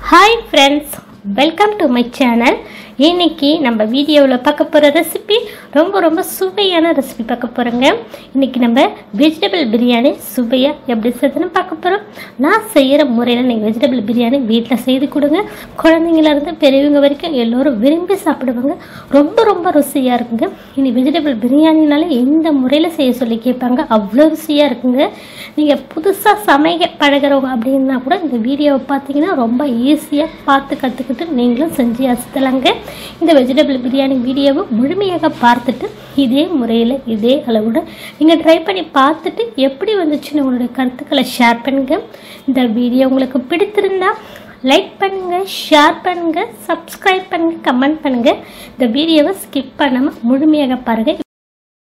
Hi friends, welcome to my channel. இன்னைக்கு நம்ம வீடியோவில் பார்க்க போகிற ரெசிபி ரொம்ப சுவையான ரெசிபி பார்க்க போகிறோங்க. இன்றைக்கி நம்ம வெஜிடபிள் பிரியாணி சுவையாக எப்படி செய்யுதுன்னு பார்க்க போகிறோம். நான் செய்கிற முறையில் நீங்கள் வெஜிடபிள் பிரியாணி வீட்டில் செய்து கொடுங்க. குழந்தைங்கலேருந்து பெரியவங்க வரைக்கும் எல்லோரும் விரும்பி சாப்பிடுவாங்க. ரொம்ப ருசியாக இருக்குங்க. இனி வெஜிடபிள் பிரியாணினால இந்த முறையில் செய்ய சொல்லி கேட்பாங்க. அவ்வளோ ருசியாக இருக்குங்க. நீங்கள் புதுசாக சமைக்க பழகிறவங்க அப்படின்னா கூட இந்த வீடியோவை பார்த்தீங்கன்னா ரொம்ப ஈஸியாக பார்த்து கற்றுக்கிட்டு நீங்களும் செஞ்சு அசத்தலாங்க. இந்த வெஜிடபிள் பிரியாணி வீடியோவை முழுமையாக பார்த்துட்டு இதே முறையில் இதே அளவோட நீங்கள் ட்ரை பண்ணி பார்த்துட்டு எப்படி வந்துச்சுன்னு உங்களுடைய கருத்துக்களை ஷேர் பண்ணுங்கள். இந்த வீடியோ உங்களுக்கு பிடித்திருந்தா லைக் பண்ணுங்கள், ஷேர் பண்ணுங்கள், சப்ஸ்கிரைப் பண்ணுங்கள், கமெண்ட் பண்ணுங்கள். இந்த வீடியோவை ஸ்கிப் பண்ணாமல் முழுமையாக பாருங்கள்.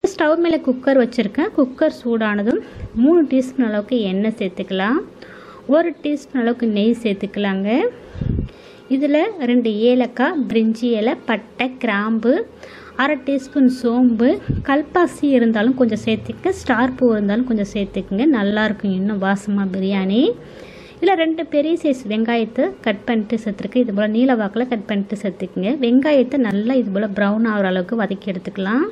ஸ்டவ் மேலே குக்கர் வச்சுருக்கேன். குக்கர் சூடானதும் 3 டீஸ்பூன் அளவுக்கு எண்ணெய் சேர்த்துக்கலாம். 1 டீஸ்பூன் அளவுக்கு நெய் சேர்த்துக்கலாங்க. இதில் 2 ஏலக்காய், பிரிஞ்சி இலை, பட்டை, கிராம்பு, 1/2 டீஸ்பூன் சோம்பு, கல்பாசி இருந்தாலும் கொஞ்சம் சேர்த்துக்க, ஸ்டார் பூ இருந்தாலும் கொஞ்சம் சேர்த்துக்குங்க. நல்லாயிருக்கும் இன்னும் வாசமாக பிரியாணி. இதில் 2 பெரிய சைஸ் வெங்காயத்தை கட் பண்ணிட்டு சேர்த்துருக்கு. இது போல் நீல வாக்கில் கட் பண்ணிட்டு சேர்த்துக்குங்க. வெங்காயத்தை நல்லா இது போல் ப்ரௌன் ஆகிற அளவுக்கு வதக்கி எடுத்துக்கலாம்.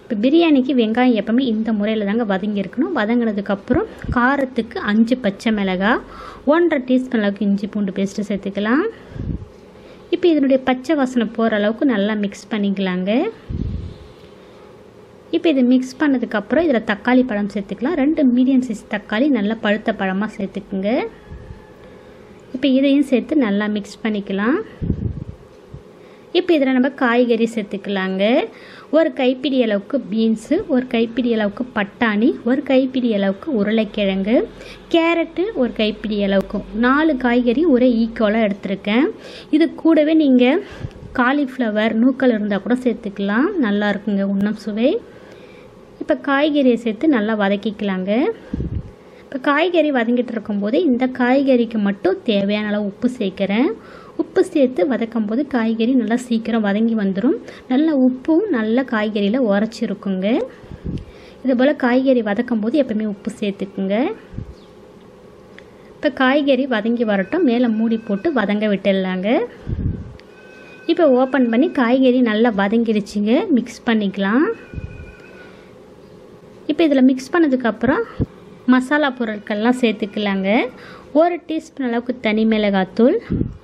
இப்போ பிரியாணிக்கு வெங்காயம் எப்பவுமே இந்த முறையில் தாங்க வதங்கியிருக்கணும். வதங்கினதுக்கப்புறம் காரத்துக்கு 5 பச்சை மிளகாய், 1/2 டீஸ்பூன் அளவுக்கு இஞ்சி பூண்டு பேஸ்ட்டு சேர்த்துக்கலாம். இப்போ இதனுடைய பச்சை வாசனை போகிற அளவுக்கு நல்லா மிக்ஸ் பண்ணிக்கலாங்க. இப்போ இது மிக்ஸ் பண்ணதுக்கப்புறம் இதில் தக்காளி பழம் சேர்த்துக்கலாம். 2 மீடியம் சைஸ் தக்காளி நல்லா பழுத்த பழமாக சேர்த்துக்குங்க. இப்போ இதையும் சேர்த்து நல்லா மிக்ஸ் பண்ணிக்கலாம். இப்போ இதில் நம்ம காய்கறி சேர்த்துக்கலாங்க. 1 கைப்பிடி அளவுக்கு பீன்ஸு, 1 கைப்பிடி அளவுக்கு பட்டாணி, 1 கைப்பிடி அளவுக்கு உருளைக்கிழங்கு, கேரட்டு 1 கைப்பிடி அளவுக்கு, 4 காய்கறி ஒரே ஈக்குவலாக எடுத்துருக்கேன். இது கூடவே நீங்கள் காலிஃப்ளவர் நூக்கல் இருந்தால் கூட சேர்த்துக்கலாம். நல்லா இருக்குங்க இன்னும் சுவை. இப்போ காய்கறியை சேர்த்து நல்லா வதக்கிக்கலாங்க. இப்போ காய்கறி வதங்கிட்டு இருக்கும்போது இந்த காய்கறிக்கு மட்டும் தேவையான அளவு உப்பு சேர்க்குறேன். உப்பு சேர்த்து வதக்கும் போது காய்கறி நல்லா சீக்கிரம் வதங்கி வந்துடும். நல்ல உப்பும் நல்ல காய்கறியில் உரைச்சிருக்குங்க. இது போல் காய்கறி வதக்கும் போது எப்பவுமே உப்பு சேர்த்துக்குங்க. இப்போ காய்கறி வதங்கி வரட்டும். மேலே மூடி போட்டு வதங்க விட்டுடலாங்க. இப்போ ஓப்பன் பண்ணி காய்கறி நல்லா வதங்கிடுச்சிங்க. மிக்ஸ் பண்ணிக்கலாம். இப்போ இதில் மிக்ஸ் பண்ணதுக்கப்புறம் மசாலா பொருட்கள்லாம் சேர்த்துக்கலாங்க. 1 டீஸ்பூன் அளவுக்கு தனி மிளகாத்தூள்,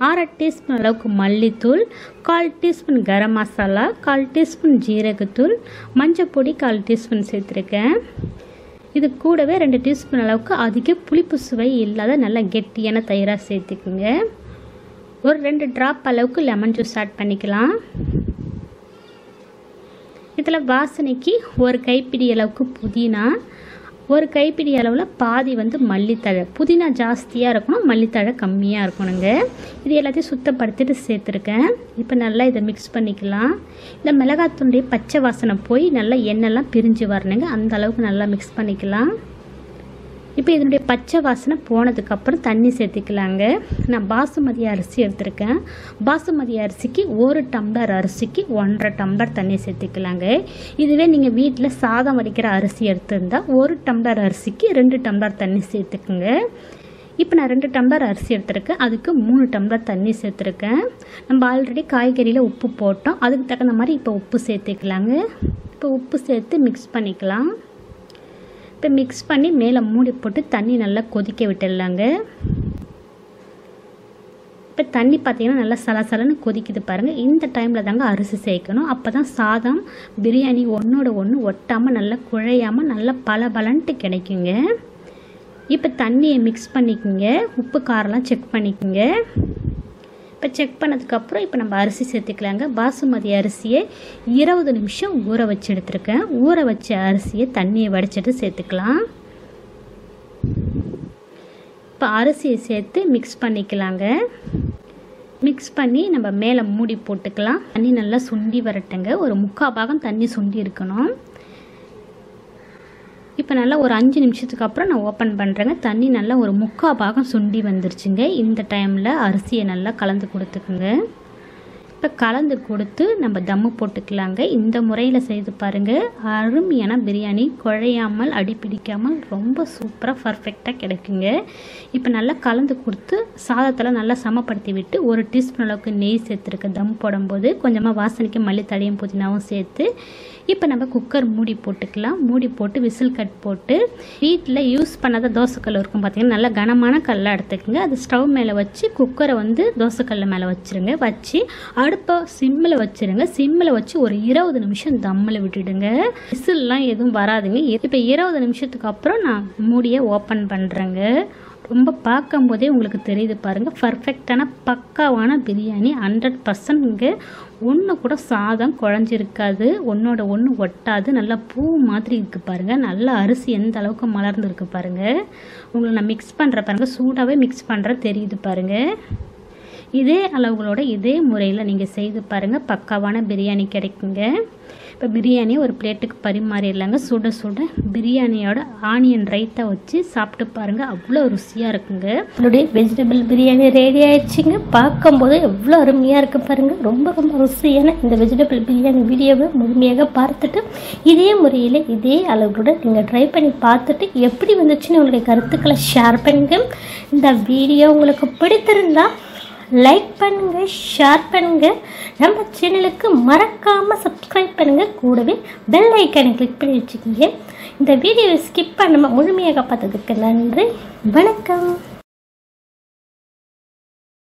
1/2 டீஸ்பூன் அளவுக்கு மல்லித்தூள், 1/4 டீஸ்பூன் கரம் மசாலா, 1/4 டீஸ்பூன் ஜீரகத்தூள், மஞ்சப்பொடி 1/4 டீஸ்பூன் சேர்த்துருக்கேன். இது கூடவே 2 டீஸ்பூன் அளவுக்கு அதிக புளிப்பு சுவை இல்லாத நல்ல கெட்டியான தயிராக சேர்த்துக்குங்க. ஒரு 2 ட்ராப் அளவுக்கு லெமன் ஜூஸ் ஆட் பண்ணிக்கலாம். இதில் வாசனைக்கு 1 கைப்பிடி அளவுக்கு புதினா, 1 கைப்பிடி அளவில் பாதி மல்லித்தழை. புதினா ஜாஸ்தியாக இருக்கணும், மல்லித்தழை கம்மியாக இருக்கணுங்க. இது எல்லாத்தையும் சுத்தப்படுத்திட்டு சேர்த்துருக்கேன். இப்போ நல்லா இதை மிக்ஸ் பண்ணிக்கலாம். இந்த மிளகாத்தூளுடைய பச்சை வாசனை போய் நல்லா எண்ணெய்லாம் பிரிஞ்சு வரணுங்க. அந்த அளவுக்கு நல்லா மிக்ஸ் பண்ணிக்கலாம். இப்போ இதனுடைய பச்சை வாசனை போனதுக்கப்புறம் தண்ணி சேர்த்துக்கலாங்க. நான் பாசுமதி அரிசி எடுத்திருக்கேன். பாசுமதி அரிசிக்கு 1 டம்ளர் அரிசிக்கு 1.5 டம்ளர் தண்ணி சேர்த்துக்கலாங்க. இதுவே நீங்கள் வீட்டில் சாதம் வடிக்கிற அரிசி எடுத்திருந்தால் 1 டம்ளர் அரிசிக்கு 2 டம்ளர் தண்ணி சேர்த்துக்குங்க. இப்போ நான் 2 டம்ளர் அரிசி எடுத்திருக்கேன். அதுக்கு 3 டம்ளர் தண்ணி சேர்த்துருக்கேன். நம்ம ஆல்ரெடி காய்கறியில் உப்பு போட்டோம். அதுக்கு தகுந்த மாதிரி இப்போ உப்பு சேர்த்துக்கலாங்க. இப்போ உப்பு சேர்த்து மிக்ஸ் பண்ணிக்கலாம். இப்போ மிக்ஸ் பண்ணி மேலே மூடி போட்டு தண்ணி நல்லா கொதிக்க விட்டுடலாங்க. இப்போ தண்ணி பார்த்திங்கன்னா நல்லா சலசலன்னு கொதிக்குது பாருங்கள். இந்த டைமில் தாங்க அரிசி சேர்க்கணும். அப்போ தான் சாதம் பிரியாணி ஒன்றோட ஒன்று ஒட்டாமல் நல்லா குழையாமல் நல்லா பலபலன்ட்டு கிடைக்குங்க. இப்போ தண்ணியை மிக்ஸ் பண்ணிக்கோங்க. உப்பு காரெல்லாம் செக் பண்ணிக்கோங்க. இப்போ செக் பண்ணதுக்கப்புறம் இப்போ நம்ம அரிசி சேர்த்துக்கலாங்க. பாசுமதி அரிசியை 20 நிமிஷம் ஊற வச்சு எடுத்துருக்கேன். ஊற வச்ச அரிசியை தண்ணியை வடிச்சிட்டு சேர்த்துக்கலாம். இப்போ அரிசியை சேர்த்து மிக்ஸ் பண்ணிக்கலாங்க. மிக்ஸ் பண்ணி நம்ம மேலே மூடி போட்டுக்கலாம். தண்ணி நல்லா சுண்டி வரட்டுங்க. ஒரு 3/4 பாகம் தண்ணி சுண்டி இருக்கணும். இப்போ நல்லா ஒரு 5 நிமிஷத்துக்கு அப்புறம் நான் ஓப்பன் பண்ணுறேங்க. தண்ணி நல்லா ஒரு 3/4 பாகம் சுண்டி வந்துருச்சுங்க. இந்த டைமில் அரிசியை நல்லா கலந்து கொடுத்துக்குங்க. இப்போ கலந்து கொடுத்து நம்ம தம்மு போட்டுக்கலாங்க. இந்த முறையில் செய்து பாருங்கள். அருமையான பிரியாணி குழையாமல் அடி பிடிக்காமல் ரொம்ப சூப்பராக பர்ஃபெக்டாக கிடைக்குங்க. இப்போ நல்லா கலந்து கொடுத்து சாதத்தில் நல்லா சமப்படுத்தி விட்டு 1 டீஸ்பூன் அளவுக்கு நெய் சேர்த்துருக்கு. தம் போடும்போது கொஞ்சமாக வாசனைக்கு மல்லித்தழையும் புதினாவும் சேர்த்து இப்போ நம்ம குக்கர் மூடி போட்டுக்கலாம். மூடி போட்டு விசில் கட் போட்டு வீட்டில் யூஸ் பண்ணாத தோசைக்கல் இருக்கும் பார்த்தீங்கன்னா, நல்லா கனமான கல்லாக எடுத்துக்கோங்க. அது ஸ்டவ் மேலே வச்சு குக்கரை தோசைக்கல்ல மேலே வச்சுருங்க. வச்சு அடுப்பை சிம்மில் வச்சுருங்க. சிம்மில் வச்சு ஒரு 20 நிமிஷம் தம்மில் விட்டுடுங்க. விசில்லாம் எதுவும் வராதுங்க. இப்போ 20 நிமிஷத்துக்கு அப்புறம் நான் மூடியை ஓப்பன் பண்ணுறேங்க. ரொம்ப பார்க்கும்போதே உங்களுக்கு தெரியுது பாருங்கள். பர்ஃபெக்டான பக்காவான பிரியாணி 100%. ஒன்று கூட சாதம் குழஞ்சிருக்காது, ஒன்றோட ஒன்று ஒட்டாது, நல்லா பூ மாதிரி இருக்குது பாருங்கள். நல்லா அரிசி எந்த அளவுக்கு மலர்ந்துருக்கு பாருங்கள். உங்களை நான் மிக்ஸ் பண்ணுற பாருங்கள், சூடாகவே மிக்ஸ் பண்ணுற தெரியுது பாருங்கள். இதே அளவுகளோட இதே முறையில் நீங்கள் செய்து பாருங்கள், பக்காவான பிரியாணி கிடைக்குங்க. இப்போ பிரியாணி ஒரு பிளேட்டுக்கு பரிமாறிடலாங்க. சுட சுட பிரியாணியோட ஆனியன் ரைத்தா வச்சு சாப்பிட்டு பாருங்கள், அவ்வளோ ருசியாக இருக்குங்க. நம்மளுடைய வெஜிடபிள் பிரியாணி ரெடி ஆயிடுச்சுங்க. பார்க்கும்போது எவ்வளோ அருமையாக இருக்குது பாருங்கள். ரொம்ப ரொம்ப ருசியான இந்த வெஜிடபிள் பிரியாணி வீடியோவை முழுமையாக பார்த்துட்டு இதே முறையில் இதே அளவுகளோட நீங்கள் ட்ரை பண்ணி பார்த்துட்டு எப்படி வந்துச்சுன்னு உங்களுடைய கருத்துக்களை ஷேர் பண்ணுங்க. இந்த வீடியோ உங்களுக்கு பிடித்திருந்தா லைக் பண்ணுங்க, ஷேர் பண்ணுங்க, நம்ம சேனலுக்கு மறக்காம சப்ஸ்கிரைப் பண்ணுங்க. கூடவே பெல் ஐக்கானை கிளிக் பண்ணி வச்சுக்கோங்க. இந்த வீடியோவை ஸ்கிப் பண்ணாம முழுமையாக பார்த்ததுக்கு நன்றி. வணக்கம்.